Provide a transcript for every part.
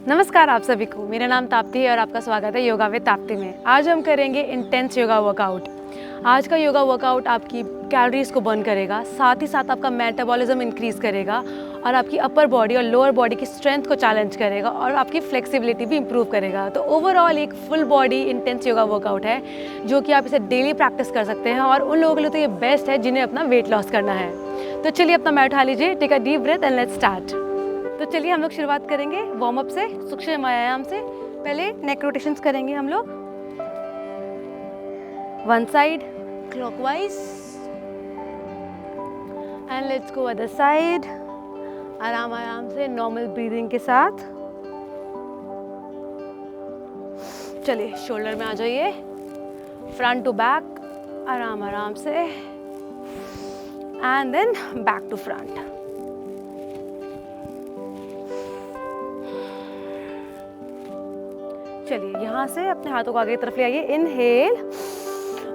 नमस्कार आप सभी को, मेरा नाम ताप्ती है और आपका स्वागत है योगा विद ताप्ती में। आज हम करेंगे इंटेंस योगा वर्कआउट। आज का योगा वर्कआउट आपकी कैलोरीज को बर्न करेगा, साथ ही साथ आपका मेटाबॉलिज्म इंक्रीज़ करेगा और आपकी अपर बॉडी और लोअर बॉडी की स्ट्रेंथ को चैलेंज करेगा और आपकी फ्लेक्सिबिलिटी भी इंप्रूव करेगा। तो ओवरऑल एक full body intense yoga workout है जो कि आप इसे डेली प्रैक्टिस कर सकते हैं और उन लोगों के लिए तो ये बेस्ट है जिन्हें अपना वेट लॉस करना है। तो चलिए अपना मैट उठा लीजिए, take a deep breath and let's start. तो चलिए हम लोग शुरुआत करेंगे वार्म अप से, सूक्ष्म व्यायाम से। पहले नेक रोटेशंस करेंगे हम लोग, one side clockwise and let's go other side. आराम आराम से नॉर्मल ब्रीदिंग के साथ। चलिए शोल्डर में आ जाइए, फ्रंट टू बैक, आराम आराम से and then back to front. चलिए यहाँ से अपने हाथों को आगे की तरफ ले आइए, इनहेल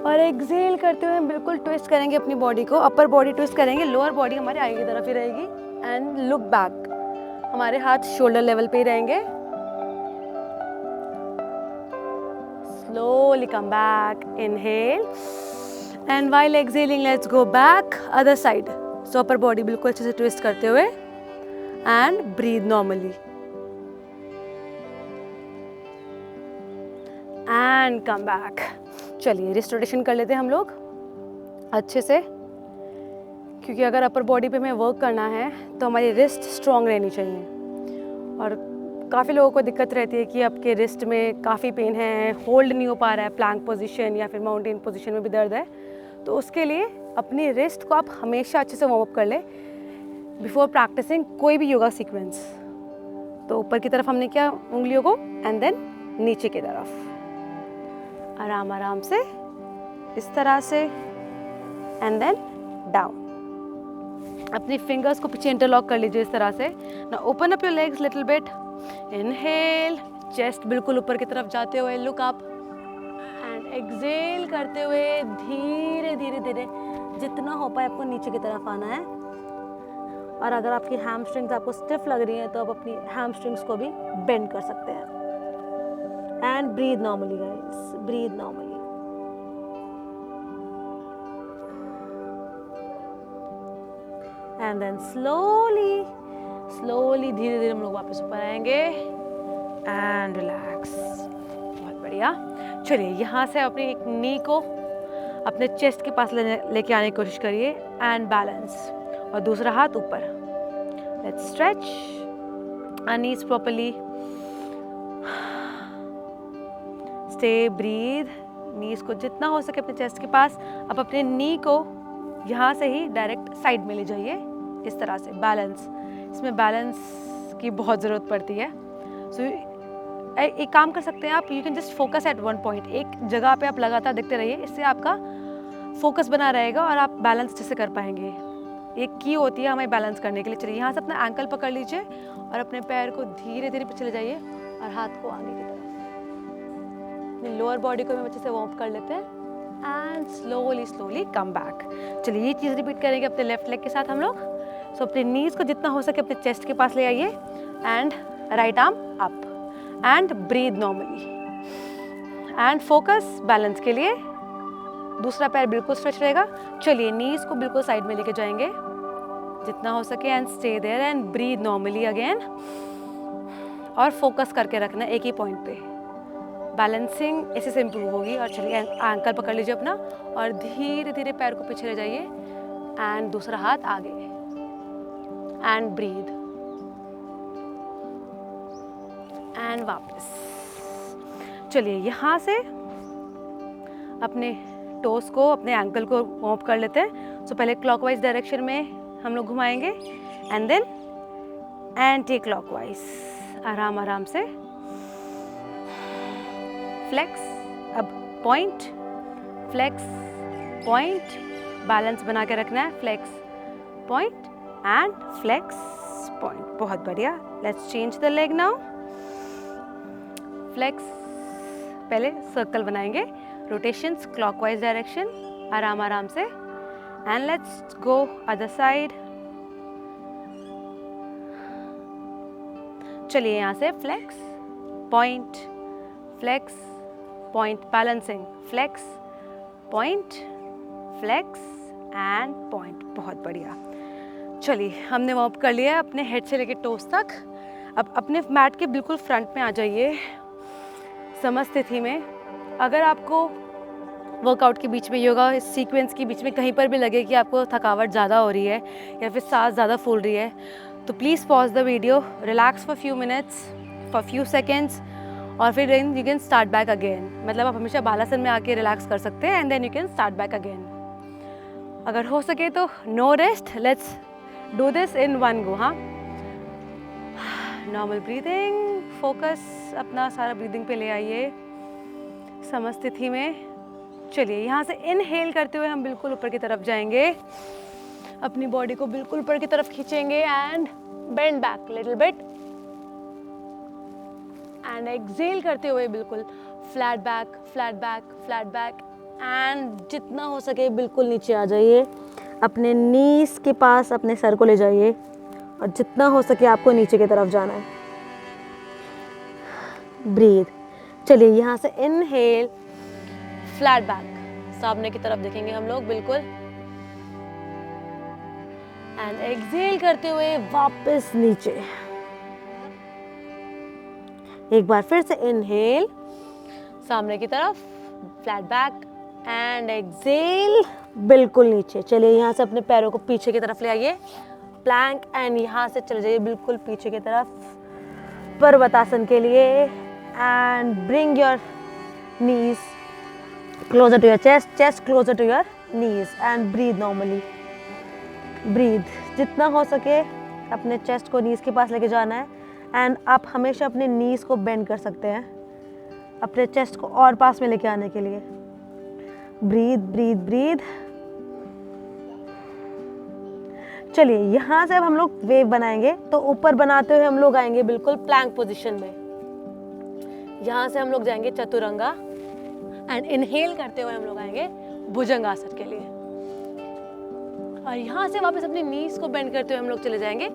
और एक्सहेल करते हुए बिल्कुल ट्विस्ट करेंगे अपनी बॉडी को। अपर बॉडी ट्विस्ट करेंगे, लोअर बॉडी हमारे आगे की तरफ ही रहेगी एंड लुक बैक। हमारे हाथ शोल्डर लेवल पे ही रहेंगे। Slowly come back, inhale and while exhaling let's go back other side. So upper body बिल्कुल अच्छे से ट्विस्ट करते हुए and breathe normally and come back. चलिए रिस्ट रोटेशन कर लेते हैं हम लोग अच्छे से, क्योंकि अगर अपर बॉडी पे हमें वर्क करना है तो हमारी रिस्ट स्ट्रॉन्ग रहनी चाहिए। और काफ़ी लोगों को दिक्कत रहती है कि आपके रिस्ट में काफ़ी पेन है, होल्ड नहीं हो पा रहा है, प्लैंक पोजीशन या फिर माउंटेन पोजीशन में भी दर्द है। तो उसके लिए अपनी रिस्ट को आप हमेशा अच्छे से वार्म अप कर ले बिफोर प्रैक्टिसिंग कोई भी योगा सीक्वेंस। तो ऊपर की तरफ हमने किया उंगलियों को एंड देन नीचे की तरफ आराम आराम से इस तरह से एंड देन डाउन। अपनी फिंगर्स को पीछे इंटरलॉक कर लीजिए इस तरह से। Now open up your legs little bit, inhale, chest बिल्कुल ऊपर की तरफ जाते हुए लुक अप एंड एक्सहेल करते हुए धीरे धीरे धीरे जितना हो पाए आपको नीचे की तरफ आना है। और अगर आपकी हैमस्ट्रिंग्स आपको स्टिफ लग रही हैं तो आप अपनी हैमस्ट्रिंग्स को भी बेंड कर सकते हैं। And breathe normally guys, breathe normally. And then slowly धीरे धीरे हम लोग वापस ऊपर आएंगे and relax। बहुत बढ़िया। चलिए यहाँ से अपनी एक नी को अपने चेस्ट के पास लेके आने की कोशिश करिए एंड बैलेंस, और दूसरा हाथ ऊपर। Let's stretch our knees properly। Stay, breathe. Knees को जितना हो सके अपने चेस्ट के पास। अब अपने नी को यहाँ से ही डायरेक्ट साइड में ले जाइए इस तरह से। बैलेंस, इसमें बैलेंस की बहुत ज़रूरत पड़ती है। सो एक काम कर सकते हैं आप, you can just focus at one point. एक जगह पे आप लगातार देखते रहिए, इससे आपका फोकस बना रहेगा और आप बैलेंस अच्छे से कर पाएंगे। एक की होती है हमें बैलेंस करने के लिए। चलिए यहाँ से अपना एंकल पकड़ लीजिए और अपने पैर को धीरे धीरे पीछे ले जाइए और हाथ को आगे की तरफ। लोअर बॉडी को भी अच्छे से वार्म अप कर लेते हैं एंड स्लोली कम बैक। चलिए ये चीज़ रिपीट करेंगे अपने लेफ्ट लेग के साथ हम लोग। सो अपने नीज को जितना हो सके अपने चेस्ट के पास ले आइए and right arm up and breathe normally and focus balance के लिए। दूसरा पैर बिल्कुल स्ट्रेच रहेगा। चलिए नीज को बिल्कुल साइड में लेके जाएंगे जितना हो सके and stay there and breathe normally again. और फोकस करके रखना एक ही पॉइंट पे। बैलेंसिंग ऐसे से इम्प्रूव होगी। और चलिए एंकल पकड़ लीजिए अपना और धीरे धीरे पैर को पीछे ले जाइए एंड दूसरा हाथ आगे एंड ब्रीथ एंड वापस। चलिए यहाँ से अपने टोस को, अपने एंकल को वार्म अप कर लेते हैं। सो पहले क्लॉकवाइज डायरेक्शन में हम लोग घुमाएंगे एंड देन एंटी क्लॉकवाइज। आराम आराम से फ्लेक्स, अब पॉइंट, फ्लेक्स, पॉइंट। बैलेंस बना के रखना है। Flex, point and flex, point. बहुत बढ़िया। Let's change the leg now. Flex, पहले सर्कल बनाएंगे, रोटेशंस क्लॉकवाइज डायरेक्शन, आराम आराम से and let's go other side. चलिए यहाँ से flex, point, flex, point, balancing, flex, point, flex and point. बहुत बढ़िया। चलिए हमने वार्म अप कर लिया है अपने हेड से लेकर टोस तक। अब अपने मैट के बिल्कुल फ्रंट में आ जाइए समस्थिति में। अगर आपको वर्कआउट के बीच में, योगा इस सीक्वेंस के बीच में कहीं पर भी लगे कि आपको थकावट ज़्यादा हो रही है या फिर सांस ज़्यादा फूल रही है, तो please pause the video, relax for few minutes, for few seconds, और फिर then you can start back again. मतलब आप हमेशा बालासन में आके रिलैक्स कर सकते हैं and then you can start back again. अगर हो सके तो no rest, let's do this in one go. हाँ, नॉर्मल ब्रीदिंग, फोकस अपना सारा ब्रीदिंग पे ले आइए समस्थिति में। चलिए यहाँ से इनहेल करते हुए हम बिल्कुल ऊपर की तरफ जाएंगे, अपनी बॉडी को बिल्कुल ऊपर की तरफ खींचेंगे and bend back little bit, and exhale करते हुए बिल्कुल flat back, flat back, flat back, and जितना हो सके बिल्कुल नीचे आ जाइए, अपने नीज के पास अपने सर को ले जाइए और जितना हो सके आपको नीचे की तरफ जाना है। ब्रीथ। चलिए यहाँ से इनहेल, फ्लैट बैक, सामने की तरफ देखेंगे हम लोग बिल्कुल, एंड एक्सहेल करते हुए वापस नीचे। एक बार फिर से इनहेल, सामने की तरफ, फ्लैट बैक, एंड एक्सहेल बिल्कुल नीचे। चलिए यहाँ से अपने पैरों को पीछे की तरफ ले आइए, प्लैंक, एंड यहाँ से चले जाइए बिल्कुल पीछे की तरफ पर्वतासन के लिए, and bring your knees closer to your chest, chest closer to your knees, and breathe normally. Breathe. जितना हो सके अपने चेस्ट को नीज के पास लेके जाना है, एंड आप हमेशा अपने नीज को बेंड कर सकते हैं अपने चेस्ट को और पास में लेके आने के लिए। Breathe, breathe, breathe. चलिए यहाँ से अब हम लोग वेव बनाएंगे, तो ऊपर बनाते हुए हम लोग आएंगे बिल्कुल प्लैंक पोजीशन में। यहाँ से हम लोग जाएंगे चतुरंगा, एंड इनहेल करते हुए हम लोग आएंगे भुजंगासन के लिए, और यहाँ से वापस अपनी नीज को बेंड करते हुए हम लोग चले जाएंगे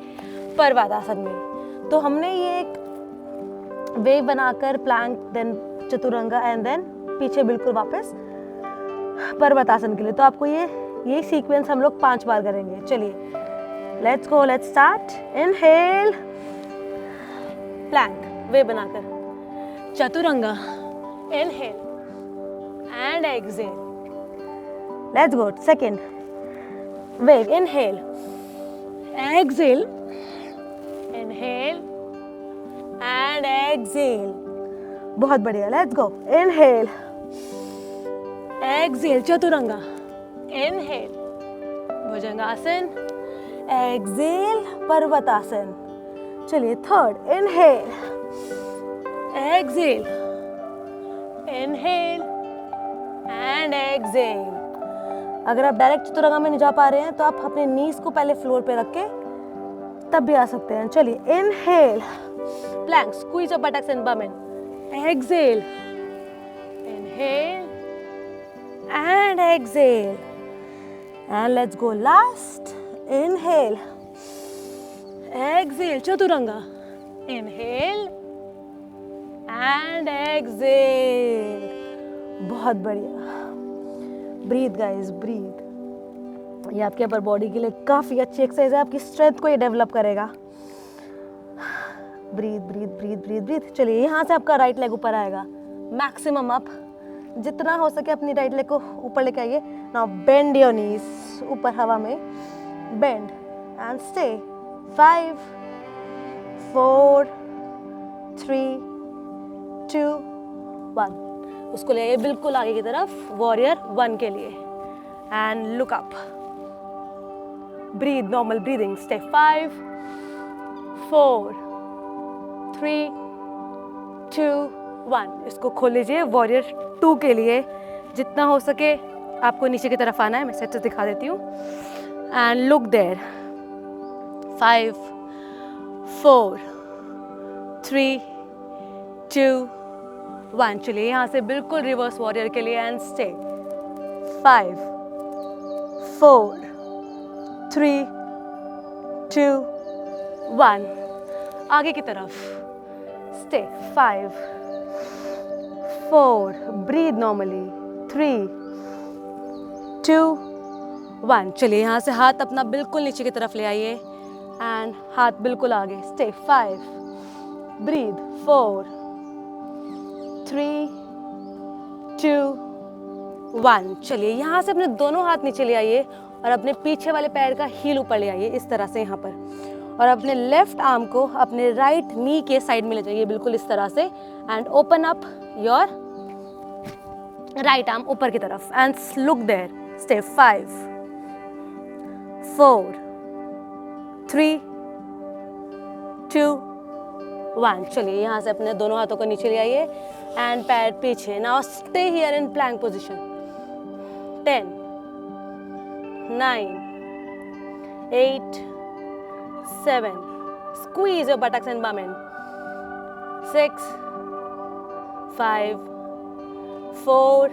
पर्वतासन में। तो हमने ये एक वेव बनाकर plank, then chaturanga, and then पीछे बिल्कुल वापस पर्वतासन के लिए। तो आपको ये सीक्वेंस हम लोग 5 बार करेंगे। चलिए let's go, let's start. Inhale, plank, wave बनाकर, chaturanga, inhale and exhale. Let's go. Second wave. Inhale, exhale, inhale and exhale. बहुत बढ़िया. Let's go. Inhale, exhale, Chaturanga, inhale, bhujangasana, exhale, पर्वतासन. चलिए third. Inhale, exhale, inhale and exhale. अगर आप direct Chaturanga में नहीं जा पा रहे हैं तो आप अपने नीज को पहले फ्लोर पे रख के तब भी आ सकते हैं। चलिए inhale, plank, squeeze your buttocks and bum in, exhale, inhale and exhale, and let's go last. Inhale, exhale, chaturanga, inhale and exhale. बहुत बढ़िया। Breathe guys, breathe. ये आपके अपर बॉडी के लिए काफ़ी अच्छी एक्सरसाइज है, आपकी स्ट्रेंथ को ये डेवलप करेगा। Breathe, breathe, breathe, breathe, breathe. चलिए यहाँ से आपका राइट लेग ऊपर आएगा, मैक्सिमम अप, जितना हो सके अपनी राइट लेग को ऊपर लेके आइए। नाउ बेंड योर नीज, ऊपर हवा में बेंड एंड स्टे। 5 4 3 2 1। उसको ले आइए बिल्कुल आगे की तरफ, वॉरियर 1 के लिए, and look up. Breathe, normal breathing, stay. 5 4 3 2 1। इसको खोल लीजिए वॉरियर 2 के लिए। जितना हो सके आपको नीचे की तरफ आना है, मैं सेट से दिखा देती हूँ, एंड लुक देयर। 5 4 3 2 1। चलिए यहाँ से बिल्कुल रिवर्स वॉरियर के लिए, एंड स्टे। 5 4 3 2 1। आगे की तरफ stay, 5, 4, breathe normally, 3, 2, 1. चलिए यहाँ से हाथ अपना बिल्कुल नीचे की तरफ ले आइए एंड हाथ बिल्कुल आगे, stay, 5, breathe, 4, 3, 2, 1. चलिए यहाँ से अपने दोनों हाथ नीचे ले आइए और अपने पीछे वाले पैर का हील ऊपर ले आइए इस तरह से यहाँ पर, और अपने लेफ्ट आर्म को अपने राइट नी के साइड में ले जाइए बिल्कुल इस तरह से and open up your right arm ऊपर की तरफ एंड लुक देयर, स्टे, 5, 4, 3, 2, 1. चलिए यहाँ से अपने दोनों हाथों को नीचे ले आइए एंड पैर पीछे. Now stay here in plank position. 10, 9, 8, 7. Squeeze your buttocks and bum in. 6, 5, 4,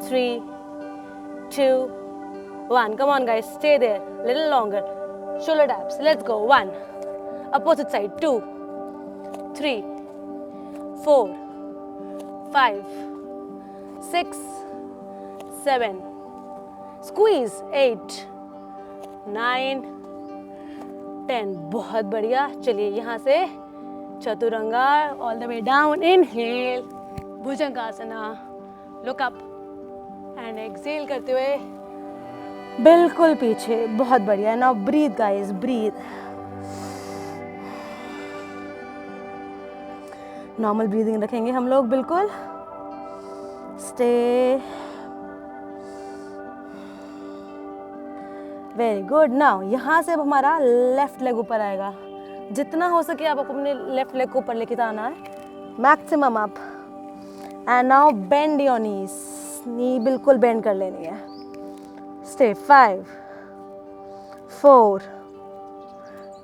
3, 2, 1. Come on guys, stay there. Little longer. Shoulder taps. Let's go. 1. Opposite side. 2, 3, 4, 5, 6, 7. Squeeze. 8, 9, 10. बहुत बढ़िया. चलिए यहाँ से chaturanga all the way down. Inhale, bhujangasana, look up and exhale करते हुए बिल्कुल पीछे. बहुत बढ़िया. Now breathe guys, breathe. Normal breathing रखेंगे हम लोग बिल्कुल. स्टे. Very good. नाउ यहाँ से अब हमारा लेफ्ट लेग ऊपर आएगा. जितना हो सके आप अपने लेफ्ट लेग को ऊपर लेके आना है, maximum up. And now bend your knees. Knee बिल्कुल बेंड कर लेनी है. स्टे. 5, 4,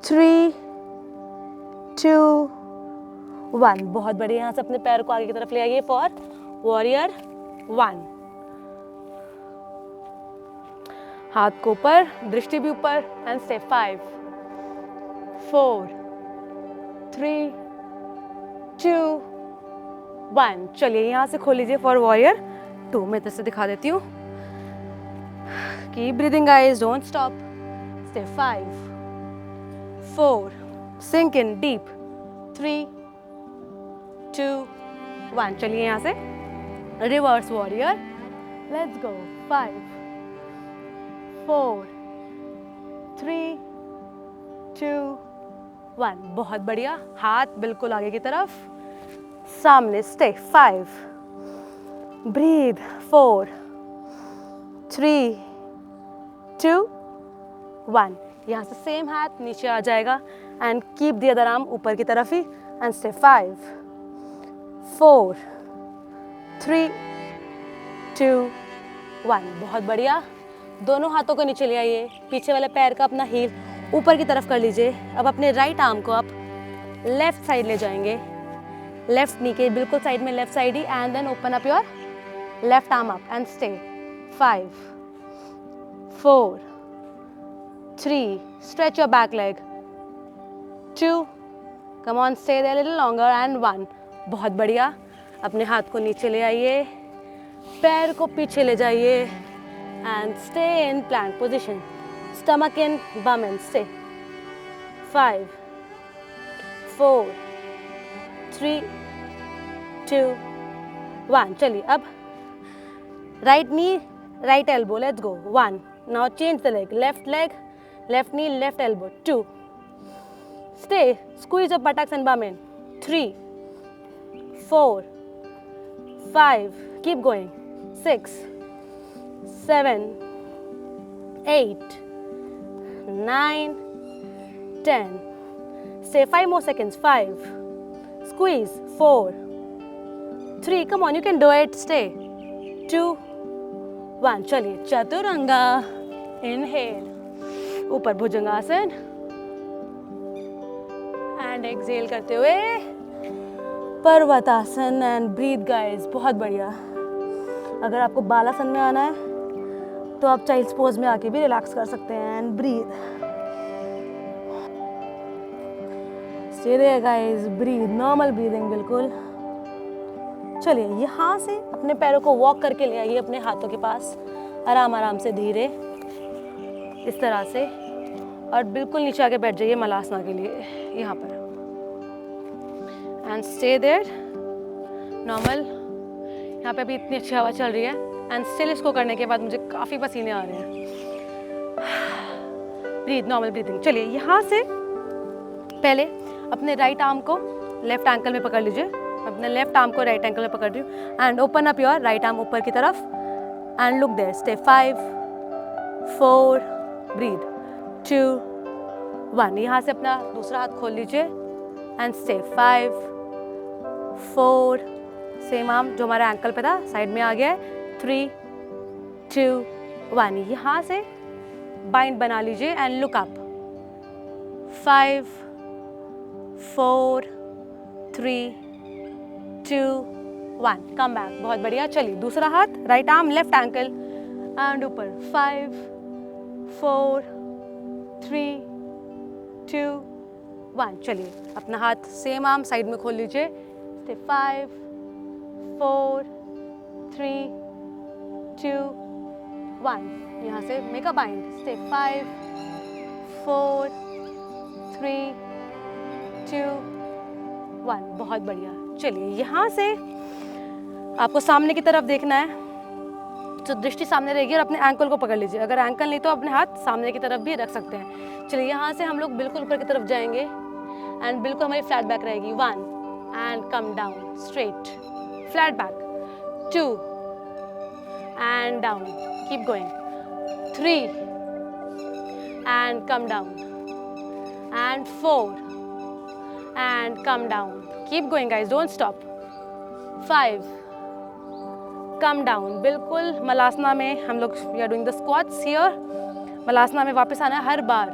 3, 2, 1. बहुत बढ़िया. यहाँ से अपने पैर को आगे की तरफ ले आइए फॉर वॉरियर 1. हाथ को ऊपर, दृष्टि भी ऊपर एंड स्टे. 5, 4, 3, 2, 1. चलिए यहाँ से खोल लीजिए फॉर वॉरियर 2. मैं इधर से दिखा देती हूँ. Keep breathing guys, don't stop. Stay. 5, 4, sink in deep. 3, 2, 1. चलिए यहाँ से रिवर्स वॉरियर. Let's go. 5, 4, 3, 2, 1. बहुत बढ़िया. हाथ बिल्कुल आगे की तरफ, सामने. स्टे. 5, ब्रीथ. 4, 3, 2, 1. यहाँ से सेम हाथ नीचे आ जाएगा and keep the other arm ऊपर की तरफ ही एंड स्टे. 5, 4, 3, 2, 1. बहुत बढ़िया. दोनों हाथों को नीचे ले आइए. पीछे वाले पैर का अपना हील ऊपर की तरफ कर लीजिए. अब अपने राइट आर्म को आप लेफ्ट साइड ले जाएंगे, लेफ्ट नी के बिल्कुल साइड में, लेफ्ट साइड ही. And then open up your left arm up and stay. 5, 4, 3, stretch your back leg. 2, come on, stay there a little longer and 1. बहुत बढ़िया. अपने हाथ को नीचे ले आइए, पैर को पीछे ले जाइए and stay in plank position. Stomach in, bum in. Stay. 5, 4, 3, 2, 1. चलिए अब right knee, right elbow. Let's go. 1. Now change the leg. Left leg, left knee, left elbow. 2. Stay. Squeeze your buttocks and bum in. 3, 4, 5. Keep going. 6, 7, 8, 9, 10. Stay 5 more seconds. 5. Squeeze. 4, 3. Come on, you can do it. Stay. 2, 1. चलिए Chaturanga. Inhale. ऊपर भुजंगासन and exhale करते हुए पर्वतासन and breathe guys. बहुत बढ़िया. अगर आपको बालासन में आना है तो आप चाइल्ड्स पोज में आके भी रिलैक्स कर सकते हैं. And breathe. Stay there guys, breathe, normal breathing बिल्कुल। चलिए यहाँ से अपने पैरों को वॉक करके ले आइए अपने हाथों के पास, आराम आराम से धीरे, इस तरह से, और बिल्कुल नीचे आके बैठ जाइए मलासना के लिए यहाँ पर, एंड स्टे देयर नॉर्मल। यहाँ पे अभी इतनी अच्छी हवा चल रही है, एंड स्टिल इसको करने के बाद मुझे काफ़ी पसीने आ रहे हैं। Breathe, normal breathing. चलिए यहाँ से पहले अपने राइट आर्म को लेफ्ट एंकल में पकड़ लीजिए, अपने लेफ्ट आर्म को राइट एंकल में पकड़ रही हूँ, and open up your right arm ऊपर की तरफ, and look there, stay 5 4, breathe, 2 1। यहाँ से अपना दूसरा हाथ खोल लीजिए, एंड स्टे 5 4, सेम आर्म जो हमारा एंकल पे था साइड में आ गया है, 3 2 1। यहाँ से बाइंड बना लीजिए and look up, 5 4 3 2 1, come back. बहुत बढ़िया। चलिए दूसरा हाथ, right arm left ankle and ऊपर, 5 4 3 2 1। चलिए अपना हाथ सेम आर्म साइड में खोल लीजिए, स्टे 5 4 3 2 1। यहाँ से मेक अ बाइंड, स्टे 5 4 3 2 1। बहुत बढ़िया। चलिए यहाँ से आपको सामने की तरफ देखना है, तो दृष्टि सामने रहेगी और अपने एंकल को पकड़ लीजिए। अगर एंकल नहीं तो अपने हाथ सामने की तरफ भी रख सकते हैं। चलिए यहाँ से हम लोग बिल्कुल ऊपर की तरफ जाएंगे एंड बिल्कुल हमारी फ्लैट बैक रहेगी, 1 and come down straight, flat back, 2 and down, keep going, 3 and come down, and 4 and come down, keep going guys, don't stop, 5 come down, बिल्कुल मलासना में हम लोग we are doing the squats here, मलासना में वापस आना है हर बार,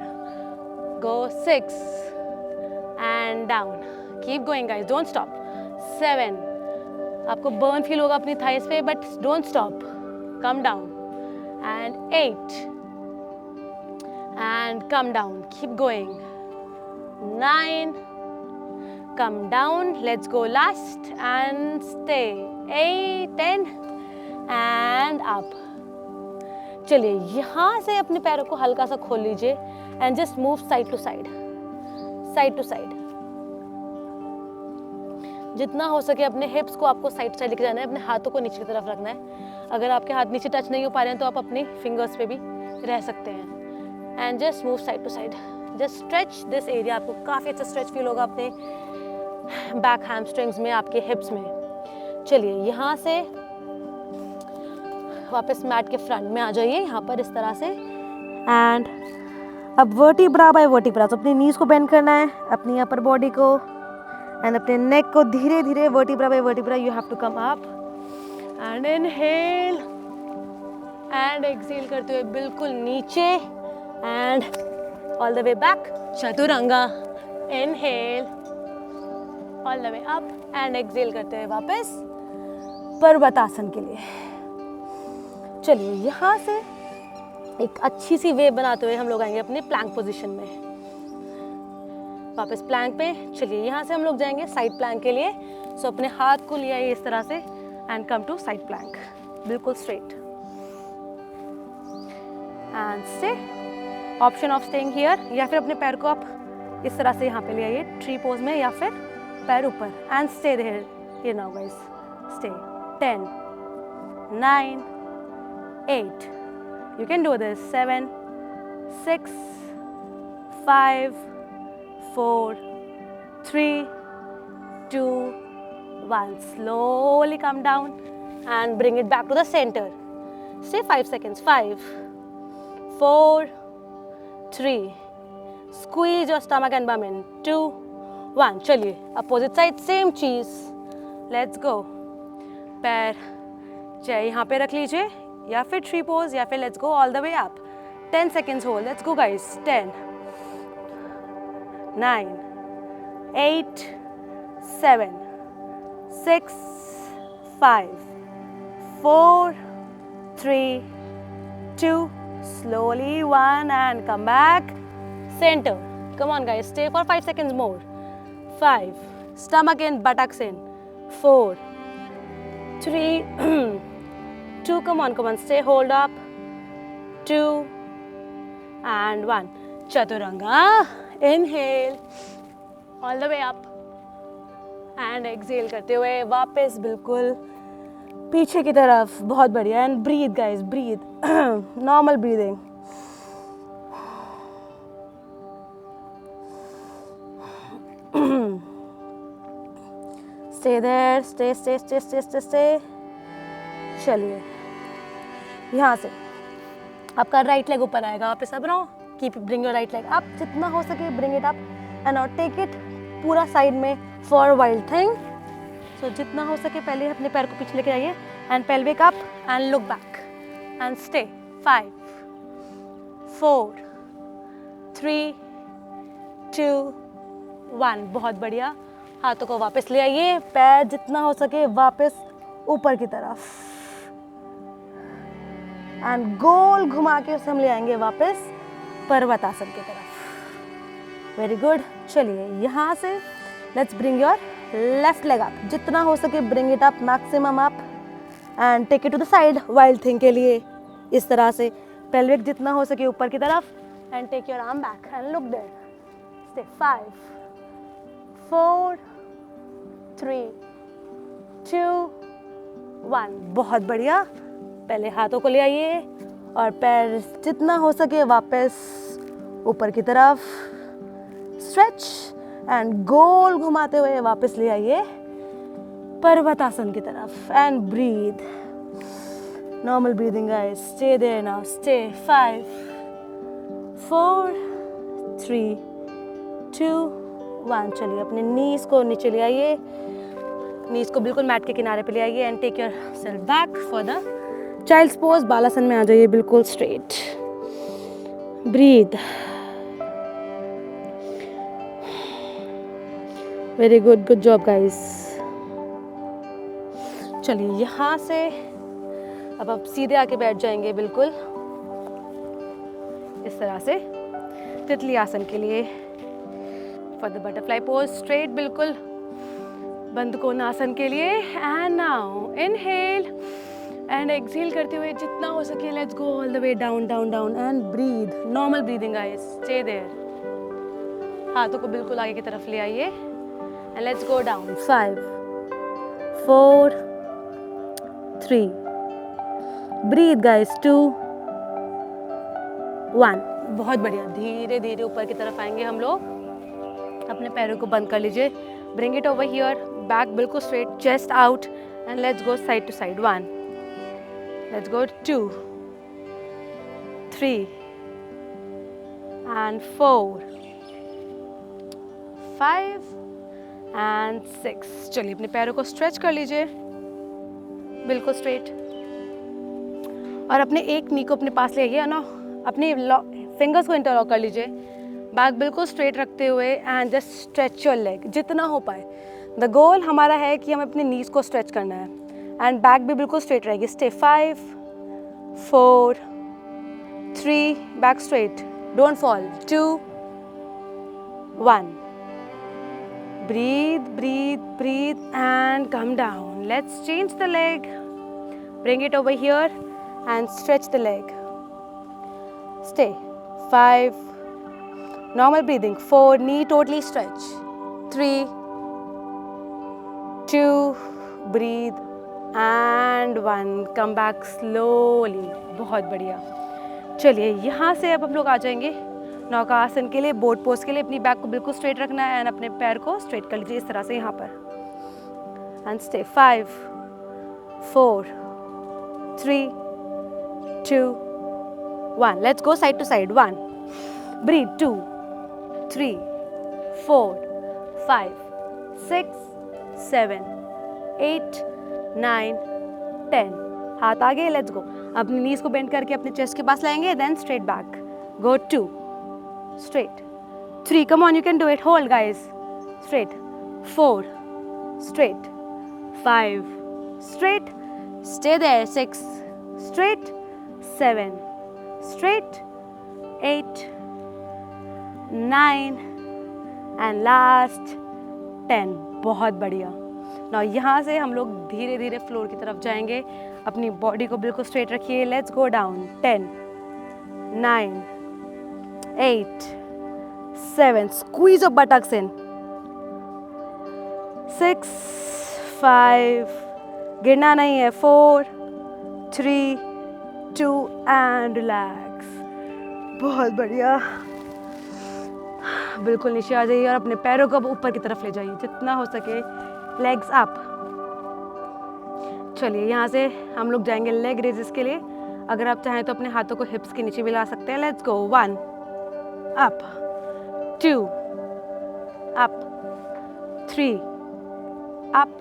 go 6 and down, keep going guys, don't stop, 7, आपको burn feel होगा अपनी thighs पे but don't stop, come down, and 8 and come down, keep going, 9 come down, let's go last and stay, 8 10 and up। चलिए यहाँ से अपने पैरों को हल्का सा खोल लीजिए and just move side to side, side to side. जितना हो सके अपने हिप्स को आपको साइड साइड लेके जाना है, अपने हाथों को नीचे की तरफ रखना है। अगर आपके हाथ नीचे टच नहीं हो पा रहे हैं तो आप अपने फिंगर्स पे भी रह सकते हैं, and just move side to side, just stretch this area. आपको काफ़ी अच्छा स्ट्रेच फील होगा अपने बैक हैमस्ट्रिंग्स में, आपके हिप्स में। चलिए यहाँ से वापस मैट के फ्रंट में आ जाइए, यहाँ पर इस तरह से, एंड अब वर्टिब्रा बाय वर्टिब्रा, तो अपनी नीज को बेंड करना है, अपनी अपर बॉडी को एंड अपने नेक को धीरे धीरे vertebra by vertebra you have to come up and inhale and exhale करते हुए बिल्कुल नीचे and all the way back, chaturanga, inhale all the way up and exhale करते हुए वापस पर्वतासन के लिए। चलिए यहाँ से एक अच्छी सी वेव बनाते हुए हम लोग आएंगे अपने प्लैंक पोजीशन में, वापस प्लैंक पे। चलिए यहाँ से हम लोग जाएंगे साइड प्लैंक के लिए। सो अपने हाथ को लिया इस तरह से and come to side plank, बिल्कुल straight and stay. Option of staying here, या फिर अपने पैर को आप इस तरह से यहाँ पे ले आइए ट्री पोज में, या फिर पैर ऊपर and stay there here now guys, stay. 10 9 8, you can do this, 7 6 5 4 3 2 1, slowly come down and bring it back to the center, stay 5 seconds, 5 4 3, squeeze your stomach and bum in, 2 1। चलिए opposite side same चीज, let's go. पैर चाहे यहाँ पे रख लीजिए या फिर ट्री पोज, या फिर let's go all the way up, 10 seconds hold, let's go guys, 10 9 8 7 6 5 4 3 2, slowly 1 and come back center, come on guys, stay for 5 seconds more, 5, stomach in, buttocks in, 4, 3, 2, come on, stay, hold up, 2, and 1. Chaturanga, inhale, all the way up, and exhale करते हुए वापस बिल्कुल पीछे की तरफ, बहुत बढ़िया, and breathe guys, breathe, normal breathing. Stay there, stay. चलिए, यहाँ से आपका राइट लेग ऊपर आएगा, वापस अब रहो, keep bring your right leg up, जितना हो सके bring it up and now take it पूरा साइड में फॉर वाइल्ड थिंग. सो जितना हो सके पहले अपने पैर को पीछे लेके आइए and pelvic up and look back and stay. 5, 4, 3, 2, 1. बहुत बढ़िया. हाथों को वापस ले आइए, पैर जितना हो सके वापस ऊपर की तरफ एंड गोल घुमा के उसे हम ले आएंगे वापस पर्वतासन की तरफ. Very good. चलिए यहाँ से let's bring your left leg up, जितना हो सके bring it up, maximum up and take it to the side wild thing के लिए. इस तरह से पेल्विक जितना हो सके ऊपर की तरफ and take your arm back and look there. Stay. 5, 4, 3, 2, 1. बहुत बढ़िया. पहले हाथों को ले आइए और पैर जितना हो सके वापस ऊपर की तरफ स्ट्रेच एंड गोल घुमाते हुए वापस ले आइए पर्वतासन की तरफ and breathe. Normal breathing guys. Stay there now. Stay. 5, 4, 3, 2, 1. चलिए अपने नीज को नीचे ले आइए, नीज को बिल्कुल मैट के किनारे पे ले आइए and take your self back for the child's pose. Balasana में आ जाइए बिल्कुल straight. Breathe. Very good. Good job guys. चलिए यहाँ से अब आप सीधे आके बैठ जाएंगे बिल्कुल इस तरह से तितली आसन के लिए. For the butterfly pose straight बिल्कुल बंद कोणासन के लिए. And now inhale and exhale करते हुए जितना हो सके let's go all the way down down down and breathe. Normal breathing guys. Stay there. हाथों को बिल्कुल आगे की तरफ ले आइए and let's go down. 5, 4, 3. Breathe guys. 2, 1. बहुत बढ़िया. धीरे धीरे ऊपर की तरफ आएंगे हम लोग. अपने पैरों को बंद कर लीजिए. Bring it over here. Back बिल्कुल straight, chest out and let's go side to side. 1. Let's go 2, 3, and 4, 5, and 6. चलिए अपने पैरों को स्ट्रेच कर लीजिए बिल्कुल स्ट्रेट और अपने एक नी को अपने पास ले आइए ना, अपने फिंगर्स को इंटरलॉक कर लीजिए. बैक बिल्कुल स्ट्रेट रखते हुए and just stretch your leg जितना हो पाए. द गोल हमारा है कि हमें अपने नीज को स्ट्रेच करना है एंड बैक भी बिल्कुल स्ट्रेट रहेगी. Stay. 5, 4, 3, back straight, don't fall. 2, 1. Breathe, breathe, breathe and come down. Let's change the leg. Bring it over here and stretch the leg. Stay. 5. Normal breathing. 4. Knee totally stretch. 3, 2. Breathe. And 1. Come back slowly. बहुत बढ़िया. चलिए यहाँ से अब हम लोग आ जाएंगे नौका आसन के लिए, बोट पोज के लिए. अपनी बैक को बिल्कुल स्ट्रेट रखना है एंड अपने पैर को स्ट्रेट कर लीजिए इस तरह से यहाँ पर and stay. 5, 4, 3, 2, 1. Let's go side to side. 1. Breathe. 2, 3, 4, 5, 6, 7, 8, 9, 10. हाथ आगे. Let's go. अपनी नीज को बेंड करके अपने चेस्ट के पास लाएंगे then straight back. Go. 2, straight. 3, come on, you can do it. Hold guys. Straight. 4, straight. 5, straight. Stay there. 6, straight. 7, straight. 8, 9, and last 10, बहुत बढ़िया। ना यहाँ से हम लोग धीरे धीरे फ्लोर की तरफ जाएंगे। अपनी बॉडी को बिल्कुल स्ट्रेट रखिए। Let's go down. 10, 9, 8, 7, squeeze your buttocks in, 6, 5, गिरना नहीं है, 4, 3, 2 एंड रिलैक्स। बहुत बढ़िया। बिल्कुल नीचे आ जाइए और अपने पैरों को अब ऊपर की तरफ ले जाइए जितना हो सके। Legs up. चलिए यहाँ से हम लोग जाएंगे लेग रेजेस के लिए। अगर आप चाहें तो अपने हाथों को हिप्स के नीचे भी ला सकते हैं। Let's go. 1 up, 2 up, 3 up,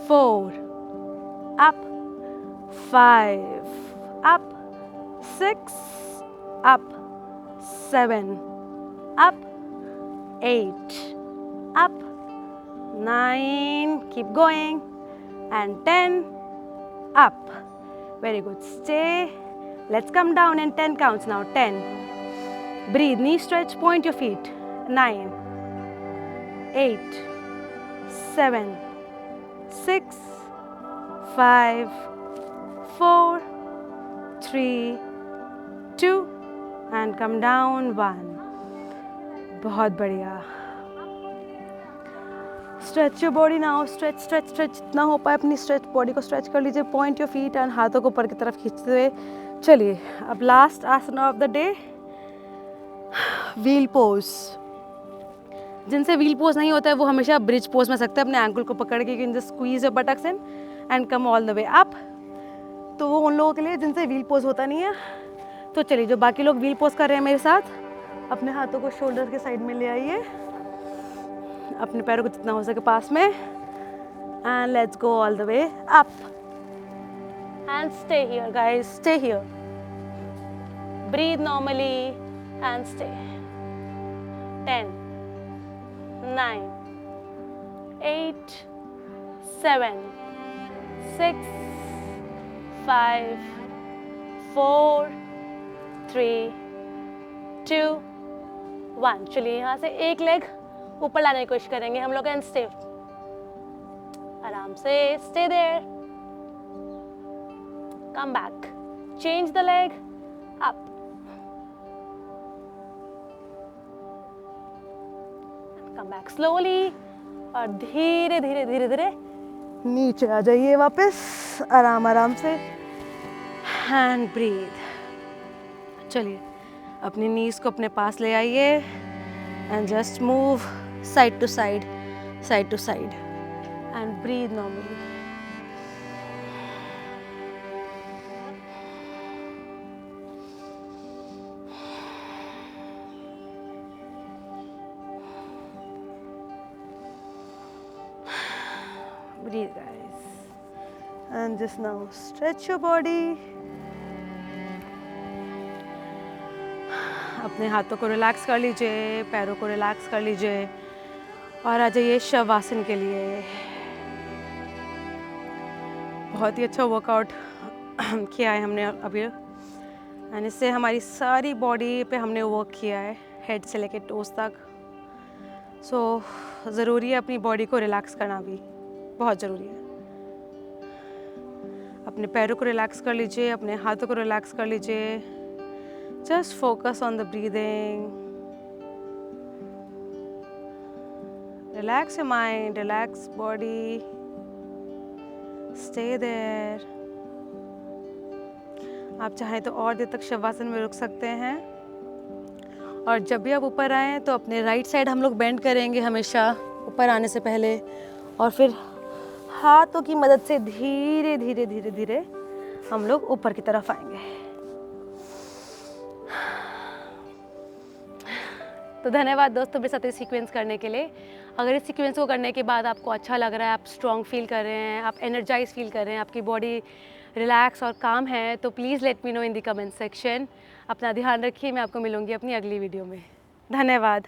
4 up, 5 up, 6 up, 7 up, 8 up, 9, keep going, and 10 up. Very good. Stay. Let's come down in 10 counts now. 10. Breathe. Knee stretch. Point your feet. 9, 8, 7, 6, 5, 4, 3, 2, and come down. 1. बहुत बढ़िया। Stretch your body now. Stretch stretch stretch जितना हो पाए अपनी stretch body को stretch कर लीजिए। Point your feet and हाथों को ऊपर की तरफ खींचते हुए चलिए। अब लास्ट आसन of the day, wheel pose. जिनसे व्हील पोज नहीं होता है वो हमेशा ब्रिज पोज में सकते हैं। अपने एंकल को पकड़ के just squeeze your buttocks in and come all the way up. तो वो उन लोगों के लिए जिनसे व्हील पोज होता नहीं है। तो चलिए, जो बाकी लोग व्हील पोज कर रहे हैं मेरे साथ, अपने हाथों को शोल्डर के साइड में ले आइए, अपने पैरों को जितना हो सके पास में, and let's go all the way up and stay here guys, stay here, breathe normally and stay. 10, 9, 8, 7, 6, 5, 4, 3, 2, 1। चलिए यहाँ से एक लेग ऊपर लाने की कोशिश करेंगे हम लोग एंड स्टे। आराम से stay there, come back, change the leg up, come back slowly और धीरे धीरे धीरे धीरे नीचे आ जाइए वापस आराम आराम से एंड ब्रीथ। चलिए अपनी नीज को अपने पास ले आइए and just move side to side and breathe normally. Breathe guys and just now stretch your body। अपने हाथों को रिलैक्स कर लीजिए, पैरों को रिलैक्स कर लीजिए और आ जाइए शवासन के लिए। बहुत ही अच्छा वर्कआउट किया है हमने अभी एंड इससे हमारी सारी बॉडी पे हमने वर्क किया है, हेड से लेके टोस तक। सो ज़रूरी है अपनी बॉडी को रिलैक्स करना भी, बहुत ज़रूरी है। अपने पैरों को रिलैक्स कर लीजिए, अपने हाथों को रिलैक्स कर लीजिए। Just focus on the breathing. Relax your mind, relax body. Stay there. आप चाहें तो और देर तक शवासन में रुक सकते हैं। और जब भी आप ऊपर आएँ तो अपने राइट साइड हम लोग बेंड करेंगे हमेशा ऊपर आने से पहले, और फिर हाथों की मदद से धीरे धीरे धीरे धीरे हम लोग ऊपर की तरफ आएंगे। तो धन्यवाद दोस्तों मेरे साथ ये सीक्वेंस करने के लिए। अगर इस सीक्वेंस को करने के बाद आपको अच्छा लग रहा है, आप स्ट्रॉन्ग फील कर रहे हैं, आप एनर्जाइज फील कर रहे हैं, आपकी बॉडी रिलैक्स और काम है, तो please let me know in the comment section. अपना ध्यान रखिए, मैं आपको मिलूंगी अपनी अगली वीडियो में। धन्यवाद।